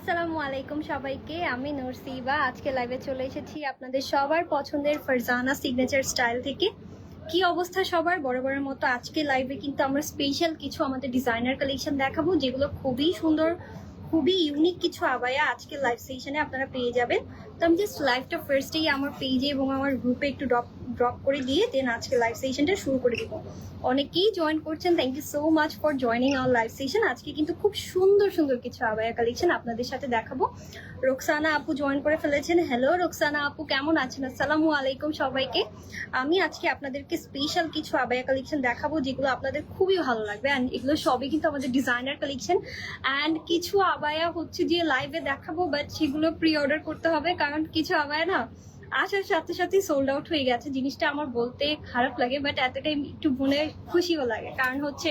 আসসালামু আলাইকুম সবাইকে। আমি নূরসিবা আজকে লাইভে চলে এসেছি আপনাদের সবার পছন্দের ফারজানা সিগনেচার স্টাইল থেকে। কি অবস্থা সবার? বরাবরের মতো আজকে লাইভে কিন্তু আমরা স্পেশাল কিছু আমাদের ডিজাইনার কালেকশন দেখাবো, যেগুলো খুবই সুন্দর, খুবই ইউনিক কিছু আবায়া আজকে লাইভ সেশনে আপনারা পেয়ে যাবেন। তো আমি জাস্ট লাইভটা ফার্স্টেই আমার পেজে এবং আমার গ্রুপে একটু ড্রপ করে দিয়ে দেন আজকে লাইভ সেশনটা শুরু করে দিব। অনেকেই জয়েন করছেন, thank you so much for joining our live session. আজকে কিন্তু খুব সুন্দর সুন্দর কিছু আবায়া কালেকশন আপনাদের সাথে দেখাবো। রোকসানা আপু জয়েন করে ফেলেছেন। হ্যালো রোকসানা আপু, কেমন আছেন? আসসালামু আলাইকুম সবাইকে। আমি আজকে আপনাদেরকে স্পেশাল কিছু আবায়া কালেকশন দেখাবো, যেগুলো আপনাদের খুবই ভালো লাগবে। অ্যান্ড এগুলো সবই কিন্তু আমাদের ডিজাইনার কালেকশন। অ্যান্ড কিছু আবায়া হচ্ছে যে লাইভে দেখাবো, বাট সেগুলো প্রি অর্ডার করতে হবে, কারণ কিছু আবায়া না আসার সাথে সাথে সোল্ড আউট হয়ে গেছে। জিনিসটা আমার বলতে খারাপ লাগে, বাট এতটাই একটু মনে খুশিও লাগে, কারণ হচ্ছে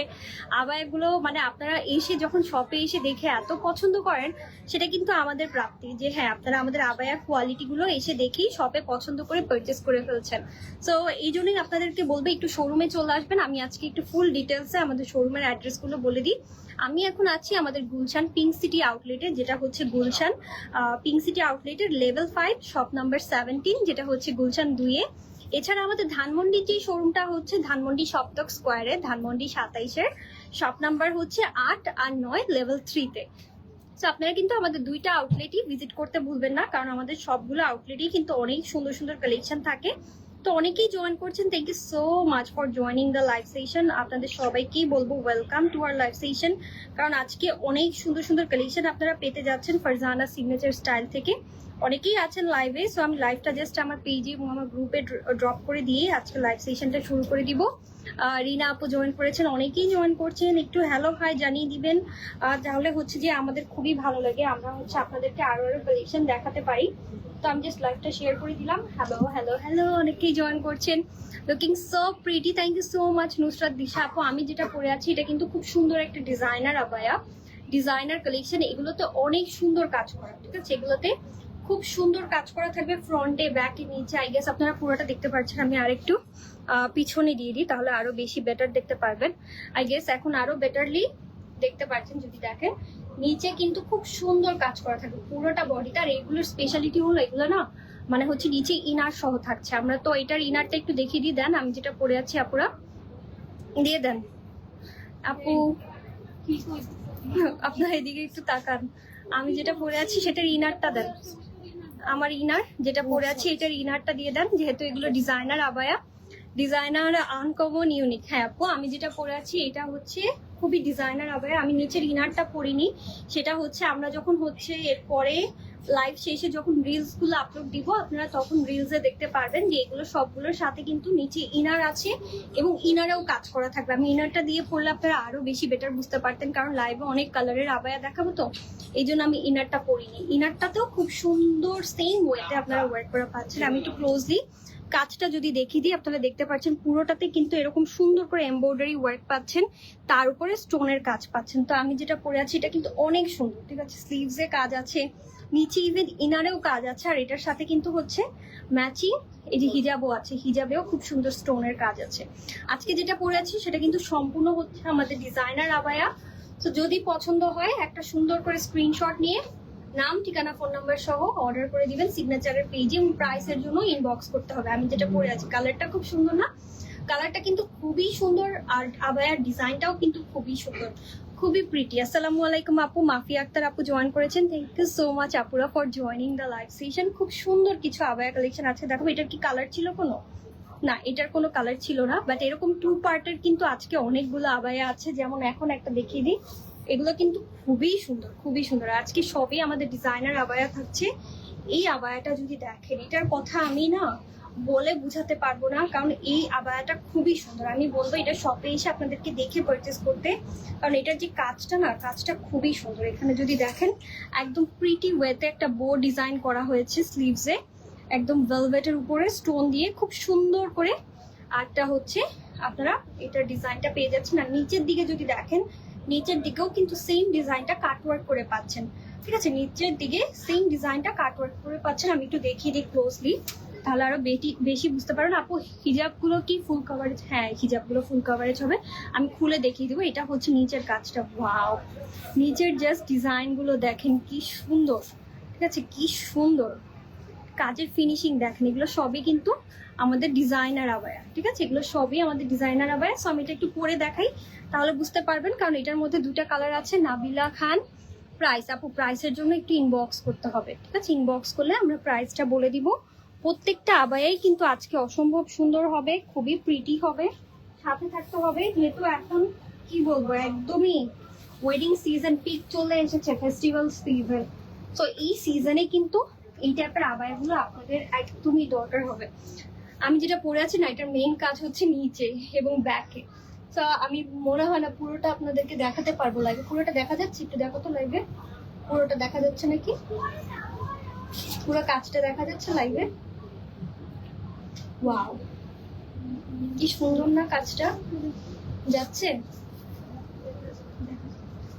আবায়াগুলো মানে আপনারা এসে যখন শপে এসে দেখে এত পছন্দ করেন, সেটা কিন্তু আমাদের প্রাপ্তি যে হ্যাঁ, আপনারা আমাদের আবায়া কোয়ালিটিগুলো এসে দেখেই শপে পছন্দ করে পারচেস করে ফেলছেন। সো এই জন্যই আপনাদেরকে বলবো একটু শোরুমে চলে আসবেন। আমি আজকে একটু ফুল ডিটেলসে আমাদের শোরুমের অ্যাড্রেসগুলো বলে দিই। আমি এখন আছি আমাদের গুলশান পিঙ্ক সিটি আউটলেটে, যেটা হচ্ছে গুলশান পিঙ্ক সিটি আউটলেটের লেভেল 5 শপ নাম্বার 17, যেটা হচ্ছে গুলশান 2-এ। এছাড়া আমাদের ধানমন্ডির যে শোরুমটা হচ্ছে ধানমন্ডি সপ্তক স্কোয়ারে, ধানমন্ডি 27-এর শপ নাম্বার হচ্ছে 8 আর 9 লেভেল 3-তে। সো আপনারা কিন্তু আমাদের দুইটা আউটলেটই ভিজিট করতে ভুলবেন না, কারণ আমাদের সবগুলো আউটলেটই কিন্তু অনেক সুন্দর সুন্দর কালেকশন থাকে। তো অনেকেই জয়েন করছেন, thank you so much for joining the live session. আপনাদের সবাইকেই বলবো welcome to our live session, কারণ আজকে অনেক সুন্দর সুন্দর কালেকশন আপনারা পেতে যাচ্ছেন ফারজানা সিগনেচার স্টাইল থেকে। অনেকেই আছেন লাইভে, সো আমি লাইভটা জাস্ট আমার পেজে এবং আমার গ্রুপে ড্রপ করে দিয়ে আজকে লাইভ সেশনটা শুরু করে দিব। রিনা আপু জয়েন করেছেন, অনেকেই জয়েন করছেন, একটু হ্যালো হাই জানিয়ে দিবেন, তাহলে হচ্ছে যে আমাদের খুবই ভালো লাগে, আমরা হচ্ছে আপনাদেরকে আরো আরো কালেকশন দেখাতে পারি। তো আমি জাস্ট লাইভটা শেয়ার করে দিলাম। হ্যালো হ্যালো হ্যালো, অনেকেই জয়েন করছেন। Looking so pretty, thank you so much Nusrat Disha আপু। আমি যেটা পরে আছি এটা কিন্তু খুব সুন্দর একটা ডিজাইনার আবায়া, ডিজাইনার কালেকশন। এগুলোতে অনেক সুন্দর কাজ করা, ঠিক আছে? এগুলোতে খুব সুন্দর কাজ করা থাকবে ফ্রন্টে, ব্যাকে, নিচে। আই গেস আপনারা পুরোটা দেখতে পাচ্ছেন। আমি আরেকটু পিছনে দিয়ে দিই, তাহলে আরো বেশি বেটার দেখতে পারবেন। আই গেস এখন আরো বেটারলি দেখতে পাচ্ছেন যদি দেখেন। নিচে কিন্তু খুব সুন্দর কাজ করা থাকবে পুরোটা বডিটা। আর এগুলোর স্পেশালিটি হলো এগুলো না মানে হচ্ছে নিচে ইনার সহ থাকছে। আমরা তো এটার ইনারটা একটু দেখিয়ে দিয়ে দেন, আমি যেটা পরে আছি আপুরা দিয়ে দেন। আপু আপনার এদিকে একটু তাকান, আমি যেটা পরে আছি সেটার ইনারটা দেন। আমার ইনার যেটা পরে আছি এটার ইনারটা দিয়ে দেন, যেহেতু এগুলো designer abaya, designer uncommon unique. হ্যাঁ আপু, আমি যেটা পরে আছি এটা হচ্ছে খুবই ডিজাইনার আবায়া। আমি নিচের ইনারটা পরিনি, সেটা হচ্ছে আমরা যখন হচ্ছে এরপরে লাইভ শেষে যখন রিলস গুলো আপলোড দিব, আপনারা তখন রিলসে দেখতে পারবেন যে এগুলো সবগুলোর সাথে কিন্তু নিচে ইনার আছে এবং ইনারেও কাজ করা থাকবে। আমি ইনারটা দিয়ে পড়লে আপনারা আরো বেশি বেটার বুঝতে পারতেন, কারণ লাইভে অনেক কালারের আবায়া দেখাবো, তো এই জন্য আমি ইনারটা পরিনি। ইনারটাতেও খুব সুন্দর সেম ওয়েতে আপনারা ওয়ার্ক করা পাচ্ছেন। আমি একটু ক্লোজলি কাজটা যদি দেখিয়ে দিই, আপনারা দেখতে পাচ্ছেন পুরোটাতে কিন্তু এরকম সুন্দর করে এমব্রয়ডারি ওয়ার্ক পাচ্ছেন, তার উপরে স্টোনের কাজ পাচ্ছেন। তো আমি যেটা পরে আছি এটা কিন্তু অনেক সুন্দর, ঠিক আছে? স্লিভসে কাজ আছে, নিচে ইভেন ইনারেও কাজ আছে, আর এটার সাথে কিন্তু হচ্ছে ম্যাচিং এই যে হিজাবও আছে, হিজাবেও খুব সুন্দর স্টোনের কাজ আছে। আজকে যেটা পরে আছি সেটা কিন্তু সম্পূর্ণ হচ্ছে আমাদের ডিজাইনার আবায়া। তো যদি পছন্দ হয় একটা সুন্দর করে স্ক্রিনশট নিয়ে নাম, ঠিকানা, ফোন নাম্বার সহ অর্ডার করে দিবেন সিগনেচারের পেজে, এবং প্রাইসের জন্য ইনবক্স করতে হবে। আমি যেটা পরে আছি কালারটা খুব সুন্দর না? কালারটা কিন্তু খুবই সুন্দর, আর আবায়ার ডিজাইনটাও কিন্তু খুবই সুন্দর, খুবই প্রিটি। আসসালামু আলাইকুম আপু। মাফিয়া আক্তার আপু জয়েন করেছেন, থ্যাংক ইউ সো মাচ আপুরা for joining the live session. খুব সুন্দর কিছু আবায়া কালেকশন আছে। দেখো এটার কি কালার ছিল কোনো? না, এটার কোনো কালার ছিল না, বাট এরকম 2 পার্টের কিন্তু আজকে অনেকগুলো আবায়া আছে। যেমন এখন একটা দেখিয়ে দিই, এগুলো কিন্তু খুবই সুন্দর, খুবই সুন্দর। আজকে সবই আমাদের ডিজাইনার আবায়া থাকছে। এই আবায়াটা যদি দেখেন, এটার কথা আমি না বলে বুঝাতে পারবো না, কারণ এই আবায়াটা খুবই সুন্দর। আমি বলবো এটা শপে এসে আপনাদেরকে দেখে পারচেস করতে, কারণ এটার যে কাজটা না, কাজটা খুবই সুন্দর। এখানে যদি দেখেন একদম প্রিটি ওয়েতে একটা বো ডিজাইন করা হয়েছে স্লিভসে, একদম ভেলভেটের উপরে স্টোন দিয়ে খুব সুন্দর করে। আরটা হচ্ছে আপনারা এটার ডিজাইনটা পেয়ে যাচ্ছেন। আর নিচের দিকে যদি দেখেন, নিচের দিকেও কিন্তু সেম ডিজাইনটা কাটওয়ার্ক করে পাচ্ছেন, ঠিক আছে? নিচের দিকে সেম ডিজাইনটা কাটওয়ার্ক করে পাচ্ছেন। আমি একটু দেখিয়ে দিই ক্লোজলি। তাহলে আরো বেশি বুঝতে পারবেন। আপু হিজাবগুলো কি ফুল কভারেজ? হ্যাঁ, হিজাবগুলো ফুল কভারেজ হবে। আমি খুলে দেখিয়ে দেবো। এটা হচ্ছে নিচের কাজটা। ওয়াও, নিচের জাস্ট ডিজাইনগুলো দেখেন কি সুন্দর, ঠিক আছে, কি সুন্দর কাজের ফিনিশিং দেখেন। এগুলো সবই কিন্তু আমাদের ডিজাইনার আবায়া, ঠিক আছে, এগুলো সবই আমাদের ডিজাইনার আবায়া। সো আমি এটা একটু পরে দেখাই, তাহলে বুঝতে পারবেন, কারণ এটার মধ্যে দুটা কালার আছে। নাবিলা খান। প্রাইস আপু, প্রাইসের জন্য একটু ইনবক্স করতে হবে, ঠিক আছে, ইনবক্স করলে আমরা প্রাইসটা বলে দিব। প্রত্যেকটা আবায়াই কিন্তু আজকে অসম্ভব সুন্দর হবে, খুবই প্রিটি হবে, সাথে থাকতে হবে। যেহেতু এখন কি বলবো, একদমই ওয়েডিং সিজন পিক চলে এসেছে, ফেস্টিভ্যাল সিজন। তো এই সিজনে কিন্তু এই টাইপের আবায়াগুলো আপনাদের একদমই দরকার হবে। আমি যেটা পরে আছি না, এটার মেইন কাজ হচ্ছে নিচে এবং ব্যাকে। তো আমি মনে হয় না পুরোটা আপনাদেরকে দেখাতে পারবো। লাইভে পুরোটা দেখা যাচ্ছে? একটু দেখো তো লাইভে পুরোটা দেখা যাচ্ছে নাকি, পুরো কাজটা দেখা যাচ্ছে লাইভে? ওয়াও, কি সুন্দর না কাজটা, যাচ্ছে?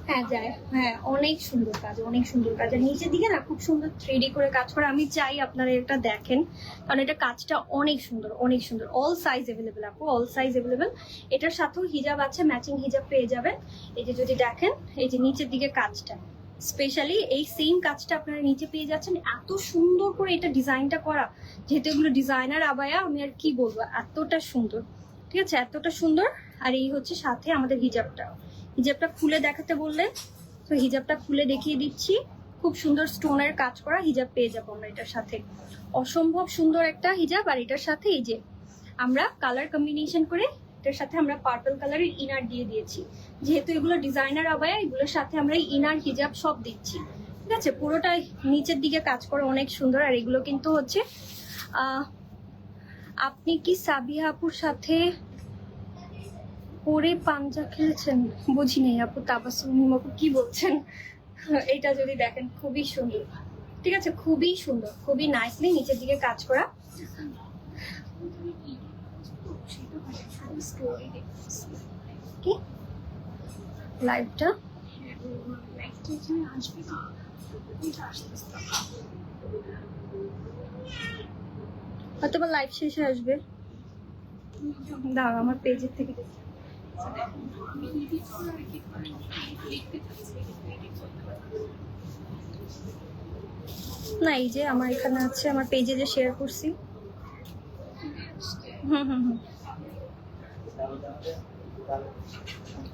হ্যাঁ যায়, হ্যাঁ অনেক সুন্দর কাজ, অনেক সুন্দর কাজ। আর নিচের দিকে না খুব সুন্দর 3D করে কাজ করা। আমি চাই আপনারা এটা দেখেন, কারণ এটা কাজটা অনেক সুন্দর, অনেক সুন্দর। অল সাইজ অ্যাভেলেবেল আপু, অল সাইজ অ্যাভেলেবেল। এটার সাথেও হিজাব আছে, ম্যাচিং হিজাব পেয়ে যাবেন। এই যে যদি দেখেন, এই যে নিচের দিকে কাজটা, স্পেশালি এই সেম কাজটা আপনারা নিচে পেয়ে যাচ্ছেন। এত সুন্দর করে এটা ডিজাইনটা করা, যেহেতু এগুলো ডিজাইনার আবায়া, আমি আর কি বলবো, এতটা সুন্দর, ঠিক আছে, এতটা সুন্দর। আর এই হচ্ছে সাথে আমাদের হিজাবটা। হিজাবটা খুলে দেখাতে বললেন, তো হিজাবটা খুলে দেখিয়ে দিচ্ছি। খুব সুন্দর স্টোনের কাজ করা হিজাব পেয়ে যাবো আমরা এটার সাথে। অসম্ভব সুন্দর একটা হিজাব। আর এটার সাথে এই যে আমরা কালার কম্বিনেশন করে এটার সাথে আমরা পার্পল কালারের ইনার দিয়ে দিয়েছি। যেহেতু এগুলো ডিজাইনার আবায়া, এগুলোর সাথে আমরা ইনার হিজাব সব দিচ্ছি, ঠিক আছে। পুরোটাই নিচের দিকে কাজ করা অনেক সুন্দর। আর এগুলো কিন্তু হচ্ছে আপনি কি সাবিহা আপুর সাথে পরে পাঞ্জা খেলেছেন? বুঝি নেই আপু, তাবাসসুম আপু কি বলছেন? এটা যদি দেখেন খুবই সুন্দর, ঠিক আছে, খুবই সুন্দর, খুবই নাইসলি নিচের দিকে কাজ করা। কি লাইভটা হয়তো বা লাইভ শেষে আসবে। দাঁড়াও আমার পেজের থেকে দেখি। না, এই যে আমার এখানে আছে, আমার পেজে যে শেয়ার করছি।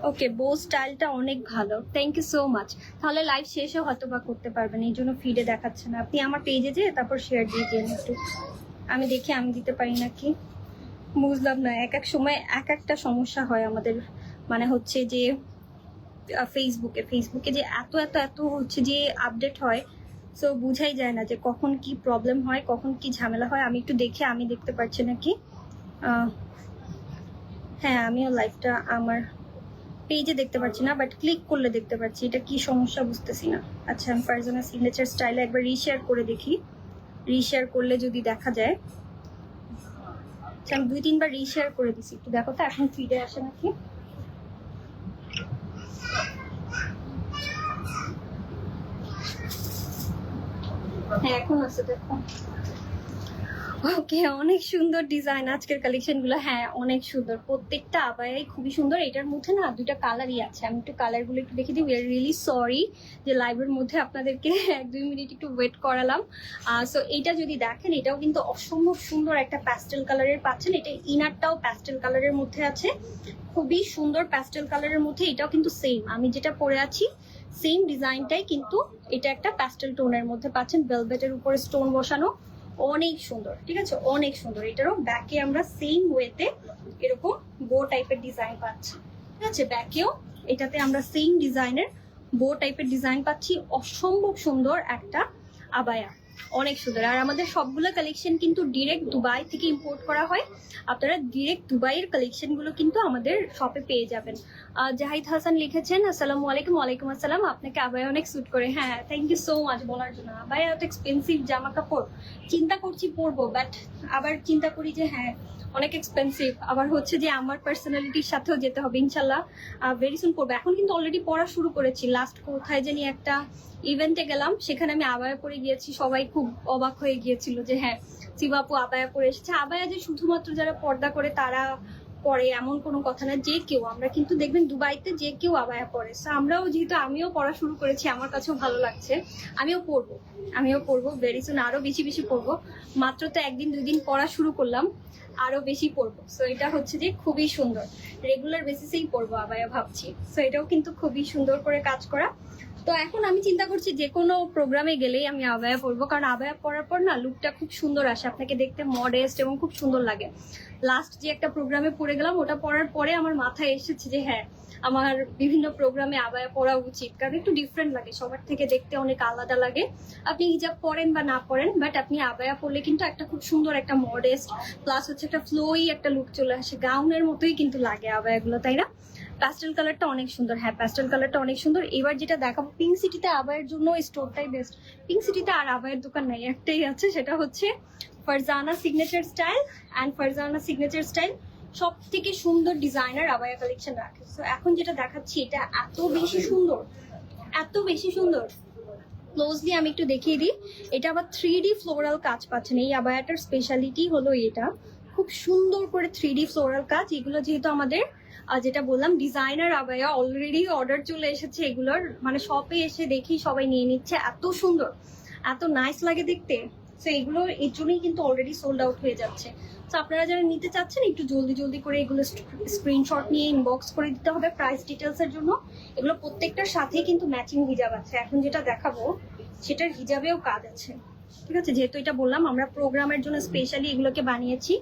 ওকে, বো স্টাইলটা অনেক ভালো, থ্যাংক ইউ সো মাচ। তাহলে লাইভ শেষে হয়তো বা করতে পারবেন, এই জন্য ফিডে দেখাচ্ছে না। আপনি আমার পেজে যে তারপর শেয়ার দিয়ে দিন একটু, আমি দেখি আমি দিতে পারি নাকি। বুঝলাম না, এক এক সময় এক একটা সমস্যা হয় আমাদের, মানে হচ্ছে যে ফেসবুকে যে এত এত এত হচ্ছে যে আপডেট হয়, সো বুঝাই যায় না যে কখন কি প্রবলেম হয়, কখন কি ঝামেলা হয়। আমি একটু দেখে আমি দেখতে পারছি নাকি। হ্যাঁ, আমিও লাইভটা আমার পেজে দেখতে পাচ্ছি না, বাট ক্লিক করলে দেখতে পাচ্ছি। এটা কি সমস্যা বুঝতেছি না। আচ্ছা, আমি ফারজানা সিগনেচার স্টাইলে একবার রিশেয়ার করে দেখি, রিশেয়ার করলে যদি দেখা যায়। আচ্ছা, আমি 2-3 বার রিশেয়ার করে দিছি, একটু দেখো তো এখন ফিডে আসে নাকি। হ্যাঁ এখন আছে, দেখো। ওকে, অনেক সুন্দর ডিজাইন আজকের কালেকশন গুলো। হ্যাঁ অনেক সুন্দর, প্রত্যেকটা আবায়াই খুবই সুন্দর। এটার মধ্যে না দুইটা কালারই আছে, আমি একটু কালার গুলো একটু দেখে দিই। উই আর রিয়েলি সরি যে লাইভের মধ্যে আপনাদেরকে 1-2 মিনিট একটু ওয়েট করালাম। সো এইটা যদি দেখেন, এটাও কিন্তু অসম্ভব সুন্দর একটা প্যাস্টেল কালারের পাচ্ছেন। এটা ইনারটাও প্যাস্টেল কালারের মধ্যে আছে, খুবই সুন্দর প্যাস্টেল কালারের মধ্যে। এটাও কিন্তু সেম, আমি যেটা পরে আছি সেম ডিজাইনটাই, কিন্তু এটা একটা প্যাস্টেল টোনের মধ্যে পাচ্ছেন, ভেলভেটের উপরে স্টোন বসানো, অনেক সুন্দর, ঠিক আছে, অনেক সুন্দর। এটারও ব্যাকে আমরা সেম ওয়েতে এরকম বো টাইপের ডিজাইন পাচ্ছি, ঠিক আছে। ব্যাকেও এটাতে আমরা সেম ডিজাইনের বো টাইপের ডিজাইন পাচ্ছি। অসম্ভব সুন্দর একটা আবায়া, অনেক সুন্দর। আর আমাদের সবগুলো কালেকশন কিন্তু ডিরেক্ট দুবাই থেকে ইম্পোর্ট করা হয়। আপনারা ডিরেক্ট দুবাইয়ের কালেকশন গুলো কিন্তু আমাদের শপে পেয়ে যাবেন। জাহিদ হাসান লিখেছেন, আসসালামু আলাইকুম। ওয়ালাইকুম আসসালাম। আপনাকে আবায়া অনেক স্যুট করে। হ্যাঁ, থ্যাংক ইউ সো মাচ বলার জন্য। আবায়া এত এক্সপেন্সিভ জামা কাপড়, চিন্তা করছি পরবো, বাট আবার চিন্তা করি যে হ্যাঁ অনেক এক্সপেন্সিভ, আবার হচ্ছে যে আমার পার্সোনালিটির সাথেও যেতে হবে ইনশাল্লাহ। ভেরি সুন পরবো, এখন কিন্তু অলরেডি পড়া শুরু করেছি। লাস্ট কোথায় জানি একটা ইভেন্টে গেলাম, সেখানে আমি আবায়া পরে গিয়েছি, সবাই খুব অবাক হয়ে গিয়েছিল যে হ্যাঁ সিবা আপু আবায়া পরে এসেছে। আবায়া যে শুধুমাত্র যারা পর্দা করে তারা পরে এমন কোনো কথা না, যে কেউ, আমরা কিন্তু দেখবেন দুবাইতে যে কেউ আবায়া পরে। সো আমরাও যেহেতু আমিও পড়া শুরু করেছি, আমার কাছেও ভালো লাগছে, আমিও পড়বো ভেরি সুন, আরো বেশি বেশি পড়বো। মাত্র তো একদিন দুই দিন পড়া শুরু করলাম, আরো বেশি পড়বো। সো এটা হচ্ছে যে খুবই সুন্দর, রেগুলার বেসিসেই পড়বো আবায়া ভাবছি। সো এটাও কিন্তু খুবই সুন্দর করে কাজ করা। তো এখন আমি চিন্তা করছি যে কোনো প্রোগ্রামে গেলেই আমি আবায়া পরবো, কারণ আবায়া পরার পর না লুকটা খুব সুন্দর আসে, আপনাকে দেখতে মডেস্ট এবং খুব সুন্দর লাগে। লাস্ট যে একটা প্রোগ্রামে পরে গেলাম, ওটা পরার পরে আমার মাথায় এসেছে যে হ্যাঁ আমার বিভিন্ন প্রোগ্রামে আবায়া পরা উচিত, কারণ একটু ডিফারেন্ট লাগে, সবার থেকে দেখতে অনেক আলাদা লাগে। আপনি হিজাব পরেন বা না পরেন, বাট আপনি আবায়া পরলে কিন্তু একটা খুব সুন্দর একটা মডেস্ট প্লাস হচ্ছে একটা ফ্লোই একটা লুক চলে আসে, গাউনের মতোই কিন্তু লাগে আবায়াগুলো, তাই না? প্যাস্টেল কালারটা অনেক সুন্দর, হ্যাঁ প্যাস্টেল কালারটা অনেক সুন্দর। এবার যেটা দেখাবো, পিঙ্ক সিটিতে আবায়ের জন্য স্টোরটাই বেস্ট। পিঙ্ক সিটিতে আর আবায়ের দোকান নাই, একটাই আছে, সেটা হচ্ছে Farzana signature style. And Farzana signature style সব থেকে সুন্দর ডিজাইনার আবায়া কালেকশন রাখে। তো এখন যেটা দেখাচ্ছি এটা এত বেশি সুন্দর, এত বেশি সুন্দর। ক্লোজলি আমি একটু দেখিয়ে দিই, এটা আবার 3D ফ্লোরাল কাজ পাচ্ছেন। এই আবায়াটার স্পেশালিটি হলো এটা, খুব সুন্দর করে 3D ফ্লোরাল কাজ। এগুলো যেহেতু আমাদের যেটা বললাম ডিজাইনার আবায়া, অলরেডি অর্ডার চলে এসেছে এগুলোর, মানে শপে এসে দেখি সবাই নিয়ে নিচ্ছে, এত সুন্দর এত নাইস লাগে দেখতে। তো এগুলো এর জন্যই কিন্তু অলরেডি সোল্ড আউট হয়ে যাচ্ছে। তো আপনারা যারা নিতে চাচ্ছেন একটু জলদি জলদি করে এগুলো স্ক্রিনশট নিয়ে ইনবক্স করে দিতে হবে প্রাইস ডিটেলস এর জন্য। এগুলো প্রত্যেকটার সাথেই কিন্তু ম্যাচিং হিজাব আছে। এখন যেটা দেখাবো সেটার হিজাবেও কাজ আছে, ঠিক আছে? যেহেতু এটা বললাম আমরা প্রোগ্রামের জন্য স্পেশালি এগুলোকে বানিয়েছি,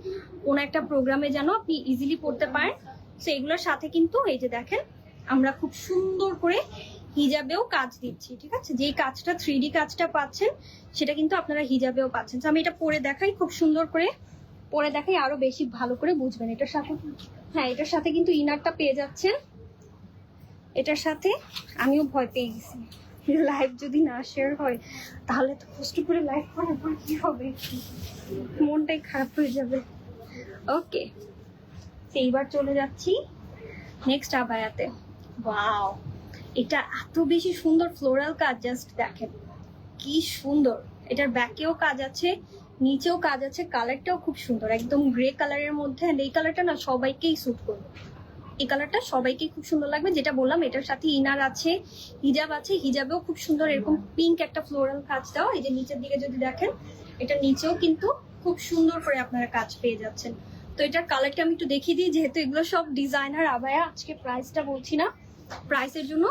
কোনো একটা প্রোগ্রামে যেন আপনি ইজিলি পড়তে পারেন। তো এগুলোর সাথে কিন্তু এই যে দেখেন আমরা খুব সুন্দর করে হিজাবেও কাজ দিচ্ছি, ঠিক আছে? যেই কাজটা 3D কাজটা পাচ্ছেন সেটা কিন্তু আপনারা হিজাবেও পাচ্ছেন। তো আমি এটা পরে দেখাই, খুব সুন্দর করে পরে দেখাই, আরো বেশি ভালো করে বুঝবেন। এটার সাথে হ্যাঁ এটার সাথে কিন্তু ইনারটা পেয়ে যাচ্ছেন। এটার সাথে আমিও ভয় পেয়ে গেছি, লাইভ যদি না শেয়ার হয় তাহলে তো কষ্ট করে লাইভ করার পর কি হবে, মনটাই খারাপ হয়ে যাবে। ওকে, এইবার চলে যাচ্ছি নেক্সট আবায়াতে। ওয়াও, এটা এত বেশি সুন্দর ফ্লোরাল কাজ, জাস্ট দেখেন কি সুন্দর। এটার ব্যাকেও কাজ আছে, নিচেও কাজ আছে, কালারটাও খুব সুন্দর, একদম গ্রে কালারের মধ্যে। এই কালারটা না সবাইকেই স্যুট করবে, এই কালারটা সবাইকে খুব সুন্দর লাগবে। যেটা বললাম এটার সাথে ইনার আছে, হিজাব আছে, হিজাবেও খুব সুন্দর এরকম পিঙ্ক একটা ফ্লোরাল কাজ দেওয়া। এই যে নিচের দিকে যদি দেখেন, এটা নিচেও কিন্তু খুব সুন্দর করে আপনারা কাজ পেয়ে যাচ্ছেন। তো এটার কালারটা আমি একটু দেখিয়ে দিই, যেহেতু এগুলো সব ডিজাইনার আবায়া, আজকে প্রাইসটা বলছি না, প্রাইসের জন্য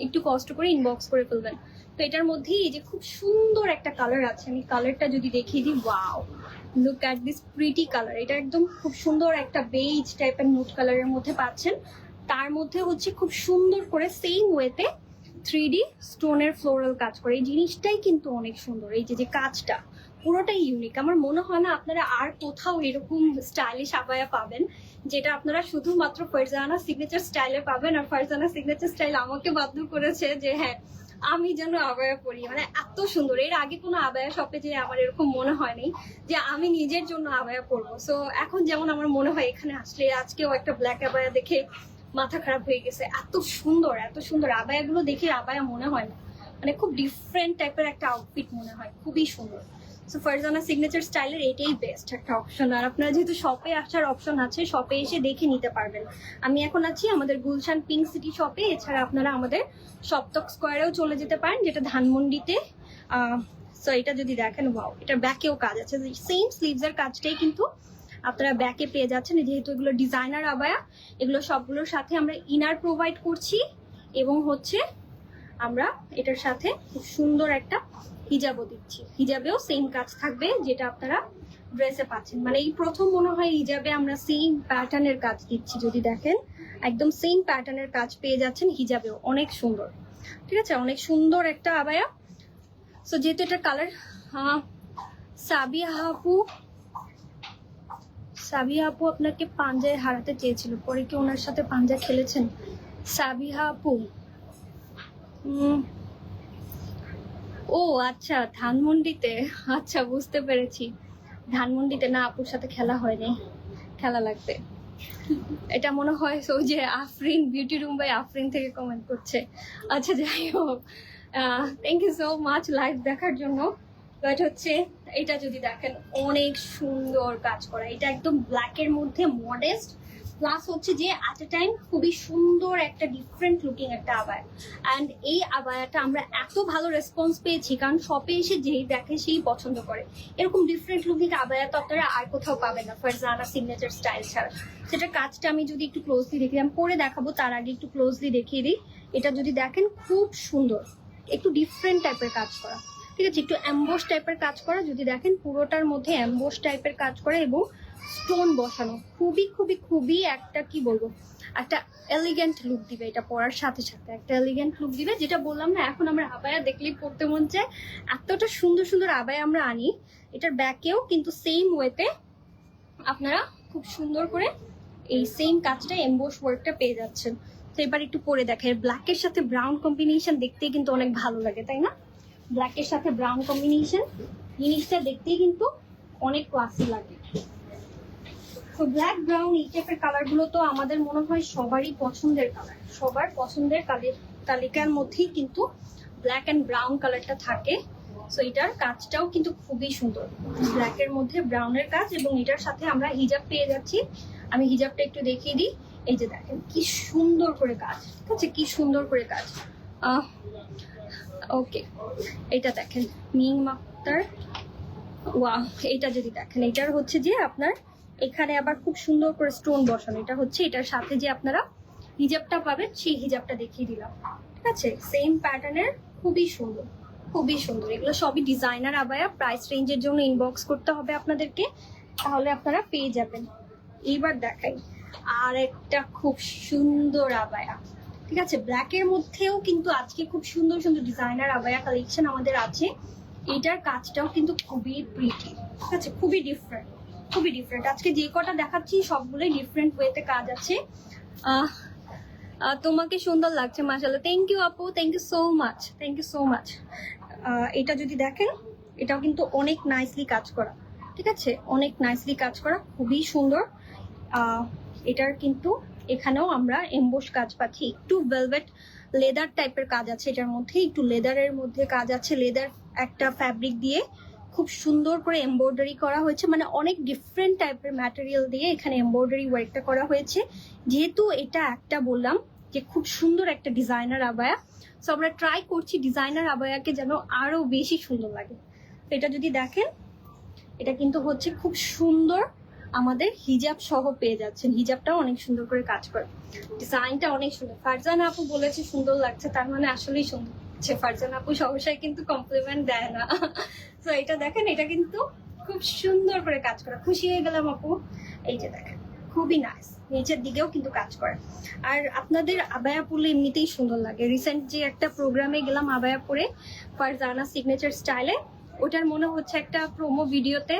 একটু কষ্ট করে ইনবক্স করে ফেলবেন। তো এটার মধ্যে এই যে খুব সুন্দর একটা কালার আছে, আমি কালারটা যদি দেখিয়ে দিই, wow look at this pretty colour. এটা একদম খুব সুন্দর একটা বেজ টাইপের নুট কালারের মধ্যে পাচ্ছেন, তার মধ্যে হচ্ছে খুব সুন্দর করে সেম ওয়েতে 3D স্টোনের ফ্লোরাল কাজ করে। এই জিনিসটাই কিন্তু অনেক সুন্দর, এই যে কাজটা পুরোটাই ইউনিক। আমার মনে হয় না আপনারা আর কোথাও এরকম স্টাইলিশ আবায়া পাবেন, যেটা আপনারা শুধুমাত্র ফারজানা সিগনেচার স্টাইলে পাবেন। আর ফারজানা সিগনেচার স্টাইল আমাকে বাধ্য করেছে যে হ্যাঁ আমি যেন আবায়া পরি, মানে এত সুন্দর। এর আগে কোনো আবায়া শপে যে আমার এরকম মনে হয়নি যে আমি নিজের জন্য আবায়া পরবো। সো এখন যেমন আমার মনে হয় এখানে আসলে, আজকেও একটা ব্ল্যাক আবায়া দেখে মাথা খারাপ হয়ে গেছে, এত সুন্দর এত সুন্দর। আবায়াগুলো দেখে আবায়া মনে হয় না, মানে খুব ডিফারেন্ট টাইপের একটা আউটফিট মনে হয়, খুবই সুন্দর। সো ফারজানা সিগনেচার স্টাইলের এটাই বেস্ট একটা অপশন। আর আপনারা যেহেতু শপে আসার অপশন আছে, শপে এসে দেখে নিতে পারবেন। আমি এখন আছি আমাদের গুলশান পিঙ্ক সিটি শপে, এছাড়া আপনারা আমাদের সপ্তক স্কোয়ারেও চলে যেতে পারেন, যেটা ধানমন্ডিতে। সো এটা যদি দেখেন, ওয়াও, এটার ব্যাকেও কাজ আছে, সেম স্লিভস এর কাজটাই কিন্তু আপনারা ব্যাকে পেয়ে যাচ্ছেন। যেহেতু এগুলো ডিজাইনার আবায়া, এগুলো সবগুলোর সাথে আমরা ইনার প্রোভাইড করছি, এবং হচ্ছে আমরা এটার সাথে খুব সুন্দর একটা হিজাবও দিচ্ছি। হিজাবেও সেম কাজ থাকবে যেটা আপনারা ড্রেসে পাচ্ছেন, মানে এই প্রথম মনে হয় হিজাবে আমরা সেম প্যাটার্নের কাজ দিচ্ছি। যদি দেখেন একদম সেম প্যাটার্নের কাজ পেয়ে যাচ্ছেন হিজাবেও, অনেক সুন্দর, ঠিক আছে? অনেক সুন্দর একটা আবায়া। সো যেহেতু এটার কালার, সাবিয়া আপু আপনাকে পাঞ্জায় হারাতে চেয়েছিল, পরে কি ওনার সাথে পাঞ্জা খেলেছেন? সাবিহা আপু, ও আচ্ছা ধানমন্ডিতে, আচ্ছা বুঝতে পেরেছি। ধানমন্ডিতে না, আপুর সাথে খেলা হয়নি, খেলা লাগবে। এটা মনে হয় সো যে Afrin beauty room by Afrin থেকে কমেন্ট করছে। আচ্ছা যাই হোক, thank you so much live দেখার জন্য। বাট হচ্ছে এটা যদি দেখেন অনেক সুন্দর কাজ করা, এটা একদম ব্ল্যাকের মধ্যে মডেস্ট, প্লাস হচ্ছে যে অ্যাট এ টাইম খুবই সুন্দর একটা ডিফারেন্ট লুকিং একটা আবায়া। অ্যান্ড এই আবায়াটা আমরা এত ভালো রেসপন্স পেয়েছি কারণ শপে এসে যেই দেখে সেই পছন্দ করে। এরকম ডিফারেন্ট লুকিং আবায়া তো আপনারা আর কোথাও পাবেন না ফারজানা সিগনেচার স্টাইল ছাড়া। সেটা কাজটা আমি যদি একটু ক্লোজলি দেখি, আমি পরে দেখাবো, তার আগে একটু ক্লোজলি দেখিয়ে দিই। এটা যদি দেখেন খুব সুন্দর, একটু ডিফারেন্ট টাইপের কাজ করা, ঠিক আছে, একটু অ্যাম্বোস টাইপের কাজ করা। যদি দেখেন পুরোটার মধ্যে অ্যাম্বোস টাইপের কাজ করা এবং স্টোন বসানো, খুবই খুবই খুবই একটা কি বলবো, একটা এলিগেন্ট লুক দিবে। এটা পরার সাথে সাথে একটা এলিগেন্ট লুক দিবে। যেটা বললাম না, এখন আমরা আবায়া দেখলেই পড়তে মন চায়, এতটা সুন্দর সুন্দর আবায়া আমরা আনি। এটার ব্যাকেও কিন্তু সেম ওয়েতে আপনারা খুব সুন্দর করে এই সেম কাজটা এমবোস ওয়ার্কটা পেয়ে যাচ্ছেন। তো এবার একটু পরে দেখেন, ব্ল্যাকের সাথে ব্রাউন কম্বিনেশন দেখতেই কিন্তু অনেক ভালো লাগে, তাই না? ব্ল্যাকের সাথে ব্রাউন কম্বিনেশন জিনিসটা দেখতেই কিন্তু অনেক ক্লাসি লাগে। তো ব্ল্যাক ব্রাউন এই টাইপের কালার গুলো তো আমাদের মনে হয় সবারই পছন্দের কালার, সবার পছন্দের তালিকার মধ্যেই কিন্তু ব্ল্যাক অ্যান্ড ব্রাউন কালারটা থাকে। সো এটার কাজটাও কিন্তু খুবই সুন্দর, ব্ল্যাকের মধ্যে ব্রাউনের কাজ, এবং এটার সাথে আমরা হিজাব পেয়ে যাচ্ছি। আমি হিজাবটা একটু দেখিয়ে দিই। এই যে দেখেন কি সুন্দর করে কাজ, ঠিক আছে, কি সুন্দর করে কাজ। ওকে, এটা দেখেন মিং মাক্তার, ওয়াও। এটা যদি দেখেন, এটার হচ্ছে যে আপনার এখানে আবার খুব সুন্দর করে স্টোন বসানো। এটা হচ্ছে এটার সাথে যে আপনারা হিজাবটা পাবেন সেই হিজাবটা দেখিয়ে দিলাম, ঠিক আছে, সেম প্যাটার্নের, খুবই সুন্দর, খুবই সুন্দর। এগুলো সবই ডিজাইনার আবায়া। প্রাইস রেঞ্জের জন্য ইনবক্স করতে হবে আপনাদেরকে, তাহলে আপনারা পেয়ে যাবেন। এইবার দেখাই আর একটা খুব সুন্দর আবায়া, ঠিক আছে, ব্ল্যাকের মধ্যেও কিন্তু আজকে খুব সুন্দর সুন্দর ডিজাইনার আবায়া কালেকশন আমাদের আছে। এটার কাজটাও কিন্তু খুবই প্রিটি, ঠিক আছে, খুবই ডিফারেন্ট, খুবই ডিফারেন্ট। আজকে যে কটা দেখাচ্ছি সবগুলোই ডিফারেন্ট ওয়েতে কাজ আছে। তোমাকে সুন্দর লাগছে মাশাআল্লাহ, থ্যাংক ইউ আপু, thank you so much, thank you so much. এটা যদি দেখেন, এটাও কিন্তু অনেক নাইসলি কাজ করা, ঠিক আছে, অনেক নাইসলি কাজ করা, খুবই সুন্দর। এটার কিন্তু এখানেও আমরা এমবোস কাজ পাচ্ছি, একটু ভেলভেট লেদার টাইপের কাজ আছে এটার মধ্যে, একটু লেদারের মধ্যে কাজ আছে, লেদার একটা ফ্যাব্রিক দিয়ে খুব সুন্দর করে এমব্রয়ডারি করা হয়েছে, মানে অনেক ডিফারেন্ট টাইপের ম্যাটেরিয়াল দিয়ে এখানে এমব্রয়ডারি ওয়ার্কটা করা হয়েছে। যেহেতু এটা একটা বললাম যে খুব সুন্দর একটা ডিজাইনার আবায়া, সো আমরা ট্রাই করছি ডিজাইনার আবায়াকে যেন আরো বেশি সুন্দর লাগে। তো এটা যদি দেখেন, এটা কিন্তু হচ্ছে খুব সুন্দর, আমাদের হিজাব সহ পেয়ে যাচ্ছেন। হিজাবটাও অনেক সুন্দর করে কাজ করে, ডিজাইনটা অনেক সুন্দর। ফারজানা আপু বলেছে সুন্দর লাগছে, তার মানে আসলেই সুন্দর লাগছে। ফারজানা আপু সহসায় কিন্তু কমপ্লিমেন্ট দেয় না। তো এটা দেখেন, এটা কিন্তু খুব সুন্দর করে কাজ করা, খুশি হয়ে গেলাম আপু। এই যে দেখেন খুবই নাইস, নিচের দিকেও কিন্তু কাজ করে। আর আপনাদের আবায়া পরলে এমনিতেই সুন্দর লাগে। রিসেন্ট যে একটা প্রোগ্রামে গেলাম আবায়া পরে, ফারজানা সিগনেচার স্টাইলে, ওটার মনে হচ্ছে একটা প্রোমো ভিডিওতে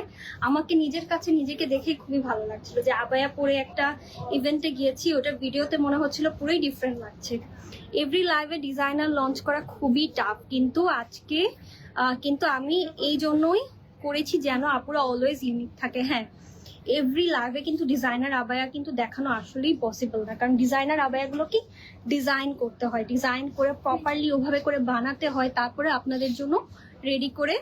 আমাকে নিজের কাছে নিজেকে দেখে খুবই ভালো লাগছিল যে আবায়া পরে একটা ইভেন্টে গিয়েছি, ওটার ভিডিওতে মনে হচ্ছিল পুরোই ডিফারেন্ট লাগছে। এভরি লাইভে ডিজাইনার লঞ্চ করা খুবই টাফ, কিন্তু আজকে কিন্তু আমি এই জন্যই করেছি যেন আপুরা অলওয়েজ ইউনিক থাকে। হ্যাঁ, এভরি লাইভে কিন্তু ডিজাইনার আবায়া কিন্তু দেখানো আসলেই পসিবল না, কারণ ডিজাইনার আবায়াগুলো কি ডিজাইন করতে হয়, ডিজাইন করে প্রপারলি ওভাবে করে বানাতে হয়, তারপরে আপনাদের জন্য রেডি করে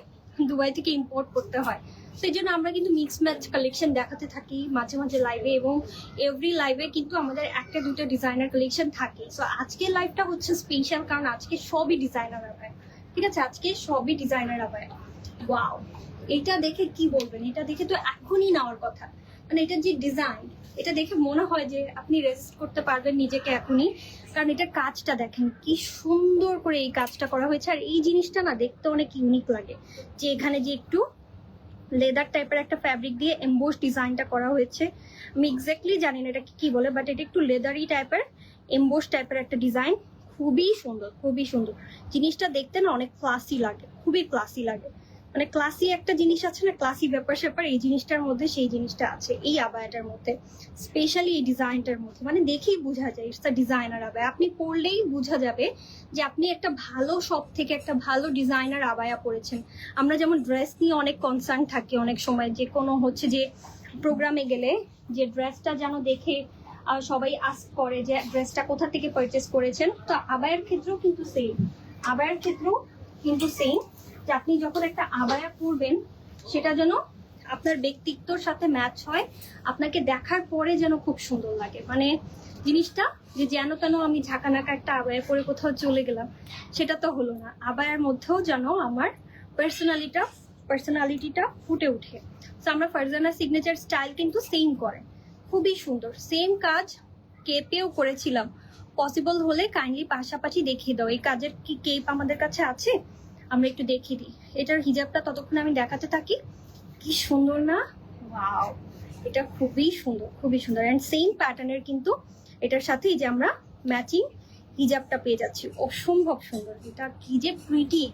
দুবাই থেকে ইম্পোর্ট করতে হয়। সেই জন্য আমরা কিন্তু মিক্স ম্যাচ কালেকশন দেখাতে থাকি মাঝে মাঝে লাইভে, এবং এভরি লাইভে কিন্তু আমাদের একটা দুটো ডিজাইনার কালেকশন থাকে। সো আজকের লাইভটা হচ্ছে স্পেশাল, কারণ আজকে সবই ডিজাইনার আবায়া, ঠিক আছে, আজকে সবই ডিজাইনার আবায়া। ওয়াও, এটা দেখে কি বলবেন, এটা দেখে তো এখনই নেওয়ার কথা, মানে এটা যে ডিজাইন, এটা দেখে মনে হয় যে আপনি রেজিস্ট করতে পারবেন নিজেকে এখনই, কারণ এটার কাজটা দেখেন কি সুন্দর করে এই কাজটা করা হয়েছে। আর এই জিনিসটা না দেখতে অনেক ইউনিক লাগে, যে এখানে যে একটু লেদার টাইপের একটা ফ্যাব্রিক দিয়ে এমবোস ডিজাইনটা করা হয়েছে। আমি এক্স্যাক্টলি জানি না এটা কি বলে, বাট এটা একটু লেদারি টাইপের এমবোস টাইপের একটা ডিজাইন, খুবই সুন্দর, খুবই সুন্দর। জিনিসটা দেখতে না অনেক ক্লাসি লাগে, খুবই ক্লাসি লাগে, মানে ক্লাসি একটা জিনিস আছে না, ক্লাসি ব্যাপার স্যাপার, এই জিনিসটার মধ্যে সেই জিনিসটা আছে এই আবায়াটার মধ্যে, স্পেশালি এই ডিজাইনটার মধ্যে। মানে দেখেই বোঝা যায় ইটস আ ডিজাইনার আবায়া, আপনি পরলেই বোঝা যাবে যে আপনি একটা ভালো শপ থেকে একটা ভালো ডিজাইনার আবায়া পরেছেন। আমরা যেমন ড্রেস নিয়ে অনেক কনসার্ন থাকি অনেক সময়, যে কোনো হচ্ছে যে প্রোগ্রামে গেলে যে ড্রেসটা যেন দেখে সবাই আস্ক করে যে ড্রেসটা কোথা থেকে পারচেস করেছেন। তো আবায়ার ক্ষেত্রেও কিন্তু সেম, আবায়ার ক্ষেত্রেও কিন্তু সেম, যে আপনি যখন একটা আবায়া পরবেন সেটা যেন আপনার ব্যক্তিত্বর সাথে ম্যাচ হয়, আপনাকে দেখার পরে যেন খুব সুন্দর লাগে। মানে জিনিসটা যে যেন তেন আমি ঝাঁকানাকা একটা আবায়া পরে কোথাও চলে গেলাম সেটা তো হলো না, আবায়ার মধ্যেও যেন আমার পার্সোনালিটিটা ফুটে ওঠে। তো আমরা ফারজানা সিগনেচার স্টাইল কিন্তু সেম করে, খুবই সুন্দর। সেম কাজ কেপেও করেছিলাম, পসিবল হলে কাইন্ডলি পাশাপাশি দেখিয়ে দাও। এই কাজের কি কেপ আমাদের কাছে আছে, আমরা একটু দেখিয়ে দিই। এটার হিজাবটা ততক্ষণ আমি দেখাতে থাকি। কি সুন্দর না, ওয়াও, এটা খুবই সুন্দর, খুবই সুন্দর। অ্যান্ড সেম প্যাটার্নের কিন্তু এটার সাথে এই যে আমরা ম্যাচিং হিজাবটা পেয়ে যাচ্ছি, অসম্ভব সুন্দর। এটা কি যে প্রিটি,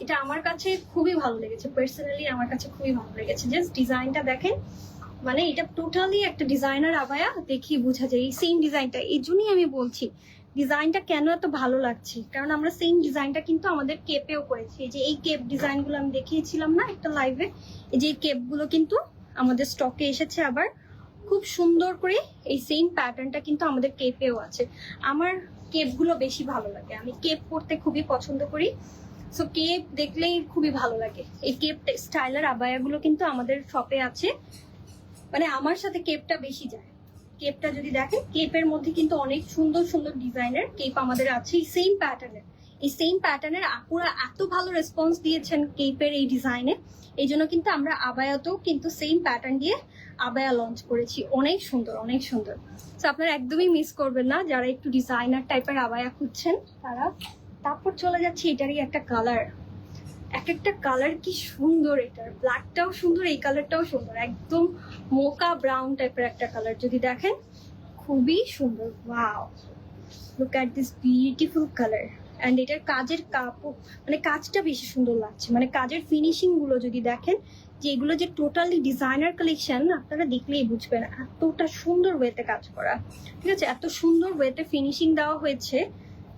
এটা আমার কাছে খুবই ভালো লেগেছে, পার্সোনালি আমার কাছে খুবই ভালো লেগেছে। জাস্ট ডিজাইনটা দেখেন, মানে এটা টোটালি একটা ডিজাইনার আবায়া, দেখিয়ে বোঝা যায় এই সেম ডিজাইনটা। এই জন্যই আমি বলছি ডিজাইনটা কেন এত ভালো লাগছে, কারণ আমরা সেম ডিজাইনটা কিন্তু আমাদের কেপেও করেছি। এই যে এই কেপ ডিজাইনগুলো আমি দেখিয়েছিলাম না একটা লাইভে, এই যে কেপগুলো কিন্তু আমাদের স্টকে এসেছে আবার খুব সুন্দর করে। এই সেম প্যাটার্নটা কিন্তু আমাদের কেপেও আছে। আমার কেপগুলো বেশি ভালো লাগে, আমি কেপ পরতে খুবই পছন্দ করি। সো কেপ দেখলেই খুবই ভালো লাগে। এই কেপ স্টাইলের আবায়াগুলো কিন্তু আমাদের শপে আছে, মানে আমার সাথে কেপটা বেশি যায়। কেপটা যদি দেখেন, কেপের মধ্যে কিন্তু অনেক সুন্দর সুন্দর ডিজাইনের কেপ আমাদের আছে এই সেম প্যাটার্নের। এই সেম প্যাটার্নের আপুরা এত ভালো রেসপন্স দিয়েছেন কেপের এই ডিজাইনে, এই জন্য কিন্তু আমরা আবায়াতেও কিন্তু সেম প্যাটার্ন দিয়ে আবায়া লঞ্চ করেছি। অনেক সুন্দর, অনেক সুন্দর। তো আপনারা একদমই মিস করবেন না যারা একটু ডিজাইনার টাইপের আবায়া খুঁজছেন তারা। তারপর চলে যাচ্ছে এটারই একটা কালার, এক একটা কালার কি সুন্দর। এটার ব্ল্যাকটাও সুন্দর, এই কালারটাও সুন্দর, একদম মোকা ব্রাউন টাইপের একটা কালার। যদি দেখেন খুবই সুন্দর, wow, look at this beautiful colour. And এটার কাজের কাপড়, মানে কাজটা বেশি সুন্দর লাগছে। মানে কাজের ফিনিশিং গুলো যদি দেখেন, যে এগুলো যে টোটালি ডিজাইনার কালেকশন, আপনারা দেখলেই বুঝবেন এতটা সুন্দর ওয়েতে কাজ করা। ঠিক আছে, এত সুন্দর ওয়েতে ফিনিশিং দেওয়া হয়েছে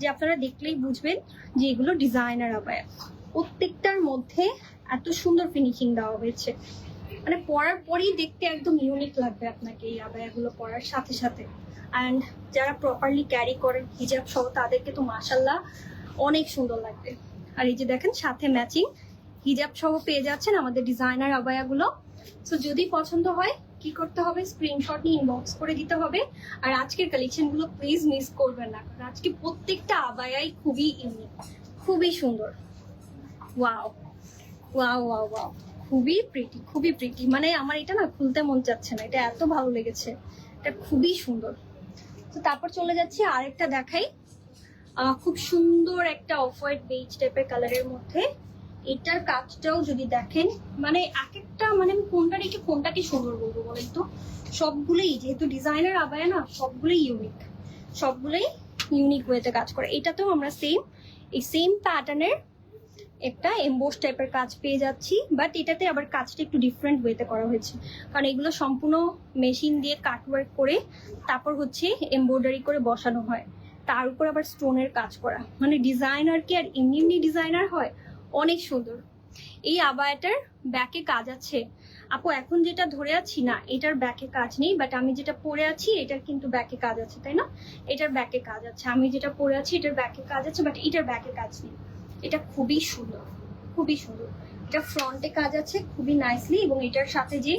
যে আপনারা দেখলেই বুঝবেন যে এগুলো ডিজাইনার আবায়া। প্রত্যেকটার মধ্যে এত সুন্দর ফিনিশিং দেওয়া হয়েছে, মানে পরার পরেই দেখতে একদম ইউনিক লাগবে আপনাকে এই আবায়াগুলো পরার সাথে সাথে। অ্যান্ড যারা প্রপারলি ক্যারি করেন হিজাব সহ তাদেরকে তো মাশাল্লাহ অনেক সুন্দর লাগবে। আর এই যে দেখেন সাথে ম্যাচিং হিজাব সহ পেয়ে যাচ্ছেন আমাদের ডিজাইনার আবায়াগুলো। সো যদি পছন্দ হয় কি করতে হবে, স্ক্রিনশট নিয়ে ইনবক্স করে দিতে হবে। আর আজকের কালেকশনগুলো প্লিজ মিস করবেন না, কারণ আজকে প্রত্যেকটা আবায়াই খুবই ইউনিক, খুবই সুন্দর। ওয়াও ওয়াও ওয়াও ওয়াও, খুবই প্রিটি, খুবই প্রিটি। মানে আমার এটা না খুলতে মন চাচ্ছে না, এটা এত ভালো লেগেছে, এটা খুবই সুন্দর। তো তারপর চলে যাচ্ছি আরেকটা দেখাই, খুব সুন্দর একটা অফ হোয়াইট বেজ টাইপের কালারের মধ্যে। এটার কাজটাও যদি দেখেন, মানে এক একটা, মানে আমি কোনটা রেখে কোনটাকে সুন্দর বলবো বলেন তো। সবগুলোই যেহেতু ডিজাইনার আবায়া না, সবগুলোই ইউনিক, সবগুলোই ইউনিক ওয়েতে কাজ করে। এটাতেও আমরা সেম এই সেম প্যাটার্নের একটা এমবোস টাইপের কাজ পেয়ে যাচ্ছি, বাট এটাতে আবার কাজটা একটু ডিফারেন্ট ওয়েতে করা হয়েছে, কারণ এগুলো সম্পূর্ণ মেশিন দিয়ে কাটওয়ার্ক করে তারপর হচ্ছে এমব্রয়ডারি করে বসানো হয়, তার উপর আবার স্টোনের কাজ করা। মানে ডিজাইনার কি আর এমনি এমনি ডিজাইনার হয়, অনেক সুন্দর। এই আবায়াটার ব্যাকে কাজ আছে আপু, এখন যেটা ধরে আছি না এটার ব্যাকে কাজ নেই, বাট আমি যেটা পরে আছি এটার কিন্তু ব্যাকে কাজ আছে, তাই না? এটার ব্যাকে কাজ আছে, আমি যেটা পরে আছি এটার ব্যাকে কাজ আছে, বাট এটার ব্যাকে কাজ নেই। এটা খুবই সুন্দর, খুবই সুন্দর। এটা ফ্রন্টে কাজ আছে খুবই নাইসলি, এবং এটার সাথে যে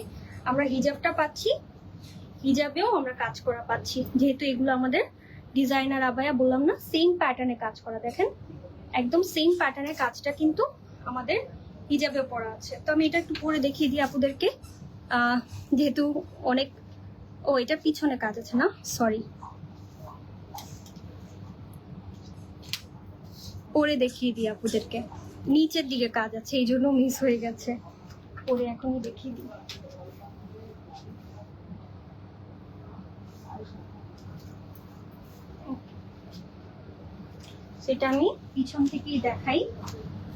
আমরা হিজাবটা পাচ্ছি, হিজাবেও আমরা কাজ করা পাচ্ছি, যেহেতু এগুলো আমাদের ডিজাইনার আবায়া, বললাম না সেম প্যাটার্নে কাজ করা। দেখেন একদম সেম প্যাটার্নের কাজটা কিন্তু আমাদের হিজাবে পরা আছে। তো আমি এটা একটু পরে দেখিয়ে দিই আপুদেরকে, যেহেতু অনেক, ও এটা পিছনে কাজ আছে না, সরি, পরে দেখিয়ে দিই আপুদেরকে। নিচের দিকে কাজ আছে এই জন্য মিস হয়ে গেছে, পরে এখনই দেখিয়ে দিই। সেটা আমি পিছন থেকেই দেখাই।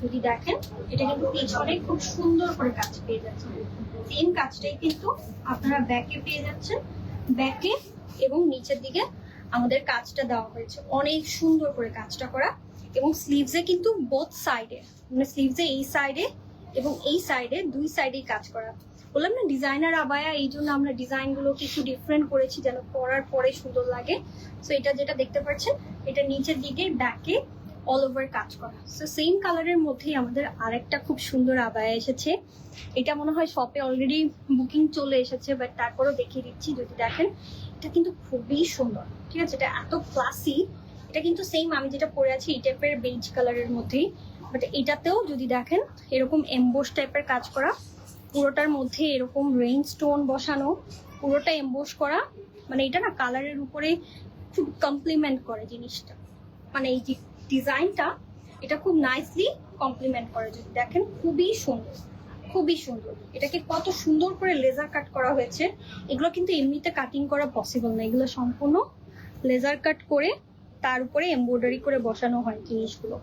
যদি দেখেন এটা কিন্তু পিছনে খুব সুন্দর করে কাজ পেয়ে যাচ্ছেন, সেম কাজটাই কিন্তু আপনারা ব্যাকে পেয়ে যাচ্ছেন। ব্যাকে এবং নিচের দিকে আমাদের কাজটা দেওয়া হয়েছে, অনেক সুন্দর করে কাজটা করা। এবং স্লিভসে কিন্তু বোথ সাইডে, মানে স্লিভসে এই সাইডে এবং এই সাইডে দুই সাইডেই কাজ করা। বললাম না ডিজাইনার আবায়া, এই জন্য আমরা ডিজাইনগুলো কিছু ডিফারেন্ট করেছি যেন পরার পরে সুন্দর লাগে। সো এটা যেটা দেখতে পাচ্ছেন, এটা নিচের দিকে ব্যাকে অল ওভার কাজ করা। সো সেম কালারের মধ্যেই আমাদের আরেকটা খুব সুন্দর আবায়া এসেছে। এটা মনে হয় শপে অলরেডি বুকিং চলে এসেছে, বাট তারপরেও দেখিয়ে দিচ্ছি। যদি দেখেন, এটা কিন্তু খুবই সুন্দর, ঠিক আছে? এটা এত ক্লাসি। এটা কিন্তু সেম আমি যেটা পরে আছি এই টাইপের বেজ কালারের মধ্যেই, বাট এটাতেও যদি দেখেন এরকম এমবোস টাইপের কাজ করা, পুরোটার মধ্যে এরকম রেইন স্টোন বসানো, পুরোটা এমবোস করা। মানে এটা না কালারের উপরে খুব কমপ্লিমেন্ট করে জিনিসটা, মানে এই যে ডিজাইনটা এটা খুব নাইসলি কমপ্লিমেন্ট করে। যদি দেখেন খুবই সুন্দর, খুবই সুন্দর। এটাকে কত সুন্দর করে লেজার কাট করা হয়েছে। এগুলো কিন্তু এমনিতে কাটিং করা পসিবল না, এগুলো সম্পূর্ণ লেজার কাট করে তার উপরে এমব্রয়ডারি করে বসানো হয় জিনিসগুলো,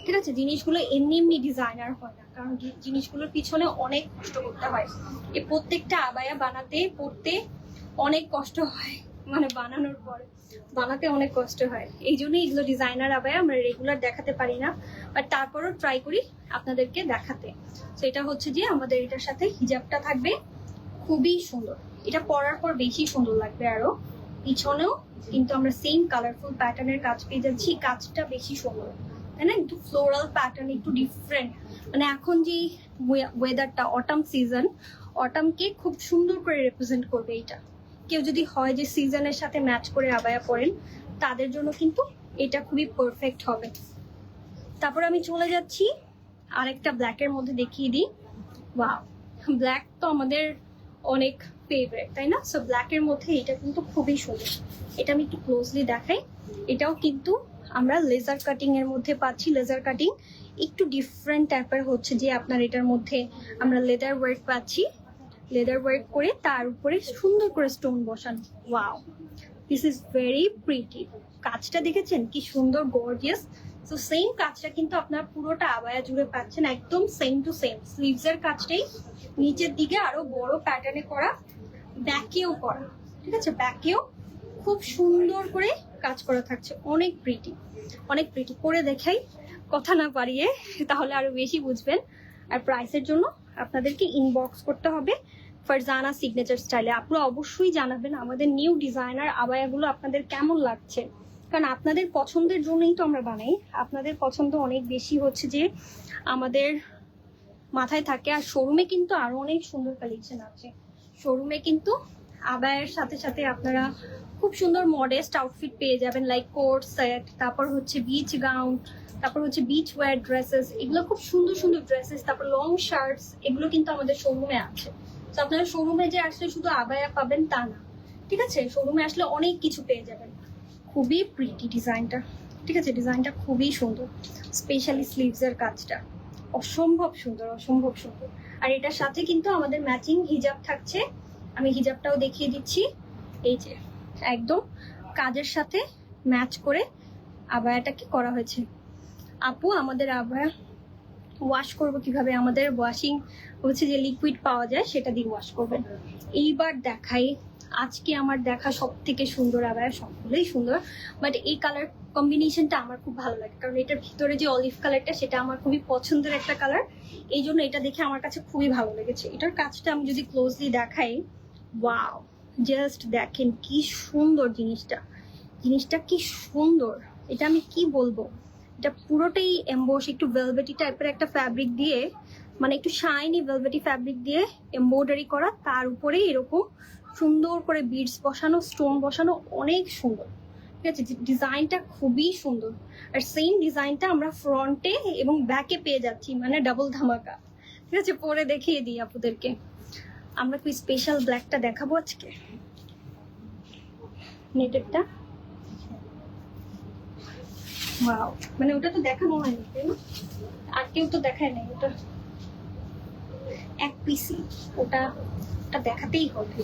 ঠিক আছে? জিনিসগুলো এমনি এমনি ডিজাইনার হয় না, কারণ জিনিসগুলোর পিছনে অনেক কষ্ট করতে হয়। এই প্রত্যেকটা আবায়া বানাতে পড়তে অনেক কষ্ট হয়, মানে বানানোর পরে বানাতে অনেক কষ্ট হয়। এই জন্যই এগুলো ডিজাইনার আবায়া আমরা রেগুলার দেখাতে পারি না, বাট তারপরও ট্রাই করি আপনাদেরকে দেখাতে। তো এটা হচ্ছে যে আমাদের এটার সাথে হিজাবটা থাকবে, খুবই সুন্দর। এটা পরার পর বেশি সুন্দর লাগবে আরো। পিছনেও কিন্তু আমরা সেম কালারফুল প্যাটার্নের কাজ পেয়ে যাচ্ছি। কাজটা বেশি সুন্দর, তাই না? একটু ফ্লোরাল প্যাটার্ন, একটু ডিফারেন্ট। মানে এখন যে ওয়েদারটা অটাম সিজন, অটামকে খুব সুন্দর করে রিপ্রেজেন্ট করবে এটা। কেউ যদি হয় যে সিজনের সাথে ম্যাচ করে আবায়া পরেন, তাদের জন্য কিন্তু এটা খুবই পারফেক্ট হবে। তারপর আমি চলে যাচ্ছি আরেকটা ব্ল্যাকের মধ্যে দেখিয়ে দিই। ওয়াও, ব্ল্যাক তো আমাদের অনেক ফেভারিট, তাই না? সো ব্ল্যাকের মধ্যে এটা কিন্তু খুবই সুন্দর। এটা আমি একটু ক্লোজলি দেখাই। এটাও কিন্তু আমরা লেজার কাটিং এর মধ্যে পাচ্ছি। লেজার কাটিং একটু ডিফারেন্ট টাইপের হচ্ছে যে আপনার এটার মধ্যে আমরা লেদার ওয়ার্ক পাচ্ছি। লেদার ওয়ার্ক করে তার উপরে সুন্দর করে স্টোন বসানো। Wow, this is very pretty. কাজটা দেখেছেন কি সুন্দর, গর্জিয়াস। তো সেম কাজটা কিন্তু আপনার পুরোটা আবায়া জুড়ে পাচ্ছেন, একদম সেম টু সেম। স্লিভস এর কাজটাই নিচের দিকে আরো বড় প্যাটার্নে করা, ব্যাকেও করা, ঠিক আছে? ব্যাকেও খুব সুন্দর করে কাজ করা থাকছে, অনেক প্রিটি, অনেক প্রিটি। করে দেখাই কথা না পারিয়ে, তাহলে আরো বেশি বুঝবেন। আর প্রাইসের জন্য আপনাদেরকে ইনবক্স করতে হবে ফারজানা সিগনেচার স্টাইলে। আপনারা অবশ্যই জানাবেন আমাদের নিউ ডিজাইনার আবায়াগুলো আপনাদের কেমন লাগছে, কারণ আপনাদের পছন্দের জন্যই তো আমরা বানাই। আপনাদের পছন্দ অনেক বেশি হচ্ছে যে আমাদের মাথায় থাকে। আর শোরুমে কিন্তু আরো অনেক সুন্দর কালেকশন আছে। শোরুমে কিন্তু আবায়ের সাথে সাথে আপনারা খুব সুন্দর মডেস্ট আউটফিট পেয়ে যাবেন, লাইক কোট সেট, তারপর হচ্ছে বিচ গাউন, তারপর হচ্ছে বিচ ওয়্যার ড্রেসেস। এগুলো খুব সুন্দর সুন্দর ড্রেসেস, তারপর লং শার্টস, এগুলো কিন্তু আমাদের শোরুমে আছে। তো আপনারা শোরুমে যে আসলে শুধু আবায়া পাবেন তা না, ঠিক আছে? শোরুমে আসলে অনেক কিছু পেয়ে যাবেন। খুবই প্রিটি ডিজাইনটা, ঠিক আছে? ডিজাইনটা খুবই সুন্দর, স্পেশালি স্লিভস এর কাজটা অসম্ভব সুন্দর, অসম্ভব সুন্দর। আর এটার সাথে কিন্তু আমাদের ম্যাচিং হিজাব থাকছে। আমি হিজাবটাও দেখিয়ে দিচ্ছি। এই যে একদম কাজের সাথে ম্যাচ করে আবায়াটাকে করা হয়েছে। আপু, আমাদের আবায়া ওয়াশ করবো কিভাবে? আমাদের ওয়াশিং হচ্ছে যে লিকুইড পাওয়া যায়, সেটা দিয়ে ওয়াশ করবেন। এইবার দেখাই আজকে আমার দেখা সব থেকে সুন্দর আবায়া। সবগুলোই সুন্দর, বাট এই কালার কম্বিনেশনটা আমার খুব ভালো লাগে, কারণ এটার ভিতরে যে অলিভ কালারটা সেটা আমার খুবই পছন্দের একটা কালার। এই জন্য এটা দেখে আমার কাছে খুবই ভালো লেগেছে। এটার কাজটা আমি যদি ক্লোজলি দেখাই, ওয়াও, জাস্ট দেখেন কি সুন্দর জিনিসটা, জিনিসটা কি সুন্দর। এটা আমি কি বলবো, এটা পুরোটাই এমবোস, একটু ভেলভেটি টাইপের একটা ফ্যাব্রিক দিয়ে, মানে একটু শাইনি ভেলভেটি ফ্যাব্রিক দিয়ে এমব্রয়ডারি করা, তার উপরে এরকম সুন্দর করে বিডস বসানো, স্টোন বসানো, অনেক সুন্দর, ঠিক আছে? ডিজাইনটা খুবই সুন্দর। আর সেম ডিজাইনটা আমরা ফ্রন্টে এবং ব্যাকে পেয়ে যাচ্ছি, মানে ডাবল ধামাকা, ঠিক আছে? পরে দেখিয়ে দিই আপুদেরকে। আমরা কি স্পেশাল ব্ল্যাকটা দেখাবো আজকে, নেটেরটা। ওয়াও, মানে ওটা তো দেখানো হয়নি, তাই না? আর কেউ তো দেখায় নাই। ওটা এক পিসি, ওটা দেখাতেই হবে,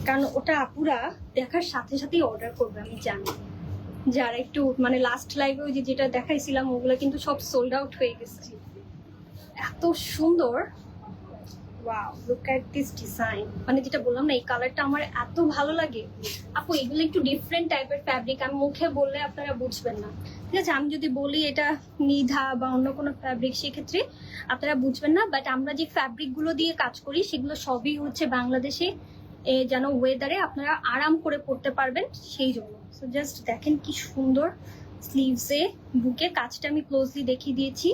কারণ ওটা আপুরা দেখার সাথে সাথেই অর্ডার করবে। আমি জানি যারা একটু মানে লাস্ট লাইভে ওই যেটা দেখাইছিলাম ওগুলো কিন্তু সব সোল্ড আউট হয়ে গেছে। এত সুন্দর, wow, look at this design. মানে যেটা বললাম না, এই কালারটা আমার এত ভালো লাগে। আপু এগুলো একটু ডিফারেন্ট টাইপের ফ্যাব্রিক, আমি মুখে বললে আপনারা বুঝবেন না, ঠিক আছে? আমি যদি বলি এটা নিধা বা অন্য কোনো ফ্যাব্রিক, সেক্ষেত্রে আপনারা বুঝবেন না। বাট আমরা যে ফ্যাব্রিক গুলো দিয়ে কাজ করি সেগুলো সবই হচ্ছে বাংলাদেশে, যেন ওয়েদারে আপনারা আরাম করে পড়তে পারবেন সেই জন্য। সো জাস্ট দেখেন কি সুন্দর স্লিভসে, বুকে কাজটা আমি ক্লোজলি দেখিয়ে দিয়েছি।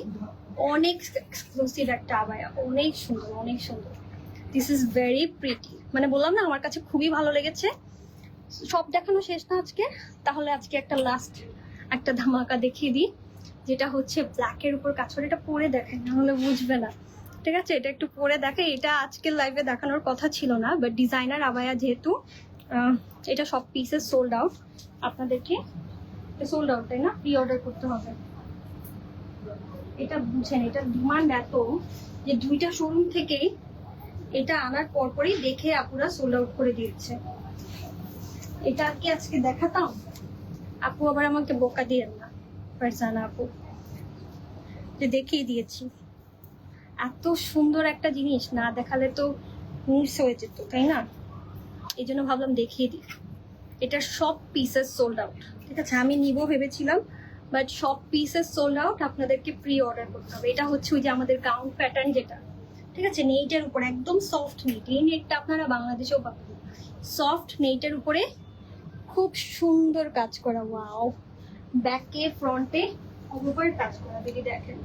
অনেক এক্সক্লুসিভ একটা আবায়া, অনেক সুন্দর, অনেক সুন্দর। This is very pretty. মানে বললাম না, আমার কাছে খুবই ভালো লেগেছে। সব দেখানো শেষ না আজকে, তাহলে আজকে একটা লাস্ট একটা ধামাকা দেখিয়ে দিই, যেটা হচ্ছে ব্ল্যাকের উপর কাজ করে। এটা পরে দেখেন, নাহলে বুঝবে না, ঠিক আছে? এটা একটু পরে দেখে। এটা আজকের লাইভে দেখানোর কথা ছিল না, বাট ডিজাইনার আবায়া যেহেতু, এটা সব পিসেস সোল্ড আউট। আপনাদেরকে সোল্ড আউট, তাই না? প্রি অর্ডার করতে হবে। এটা বুঝেন, এটা ডিমান্ড এত যে দুইটা শোরুম থেকেই এটা আনার পরপরই দেখে আপুরা সোল্ড আউট করে দিচ্ছে। এটা কি আজকে দেখাতাম? আপু আবার আমাকে বোকা দিয়েন না, ফারজানা আপু, যে দেখিয়ে দিয়েছি। এত সুন্দর একটা জিনিস না দেখালে তো মিস হয়ে যেত, তাই না? এই জন্য ভাবলাম দেখিয়ে দিই। এটার সব পিসেস সোল্ড আউট, ঠিক আছে? আমি নিব ভেবেছিলাম, বাট সব পিসেস সোল্ড আউট। আপনাদেরকে প্রি অর্ডার করতে হবে। এটা হচ্ছে ওই যে আমাদের গাউন প্যাটার্ন যেটা, ঠিক আছে? নেইটের উপর একদম সফট নেট। এই নেটটা আপনারা বাংলাদেশেও পাবেন। সফট নেইটের উপরে খুব সুন্দর কাজ করা। ওয়াও, ব্যাকে ফ্রন্টে ওভার কাজ করা, দিদি দেখেন,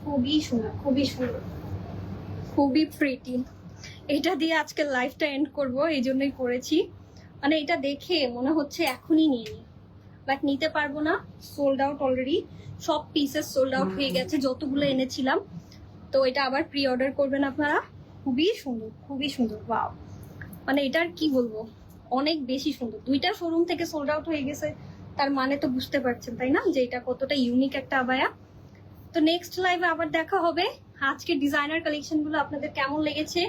খুবই সুন্দর, খুবই সুন্দর, খুবই প্রিটি। এটা দিয়ে আজকে লাইফটা এন্ড করব, এই জন্যই করেছি। মানে এটা দেখে মনে হচ্ছে এখনই নিয়ে নিই, বাট নিতে পারবো না, সোল্ড আউট অলরেডি। সব পিসেস সোল্ড আউট হয়ে গেছে যতগুলো এনেছিলাম। তো এটা আবার প্রি অর্ডার করবেন আপনারা। খুবই সুন্দর, খুবই সুন্দর। ওয়াও, মানে এটার কি বলবো, অনেক বেশি সুন্দর। দুইটা শোরুম থেকে সোল্ড আউট হয়ে গেছে, তার মানে তো বুঝতে পারছেন, তাই না, যে এটা কতটা ইউনিক একটা আবায়া। তো নেক্সট লাইভে আবার দেখা হবে। আজকে ডিজাইনার কালেকশন গুলো আপনাদের কেমন লেগেছে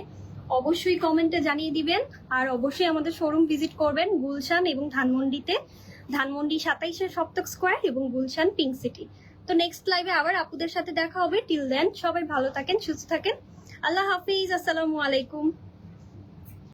অবশ্যই কমেন্টে জানিয়ে দিবেন। আর অবশ্যই আমাদের শোরুম ভিজিট করবেন গুলশান এবং ধানমন্ডিতে। ধানমন্ডি 27 সপ্তক স্কোয়ার এবং গুলশান পিঙ্ক সিটি। তো নেক্সট লাইভে আবার আপুদের সাথে দেখা হবে। টিল দেন সবাই ভালো থাকেন, সুস্থ থাকেন। আল্লাহ হাফিজ, আসসালামু আলাইকুম।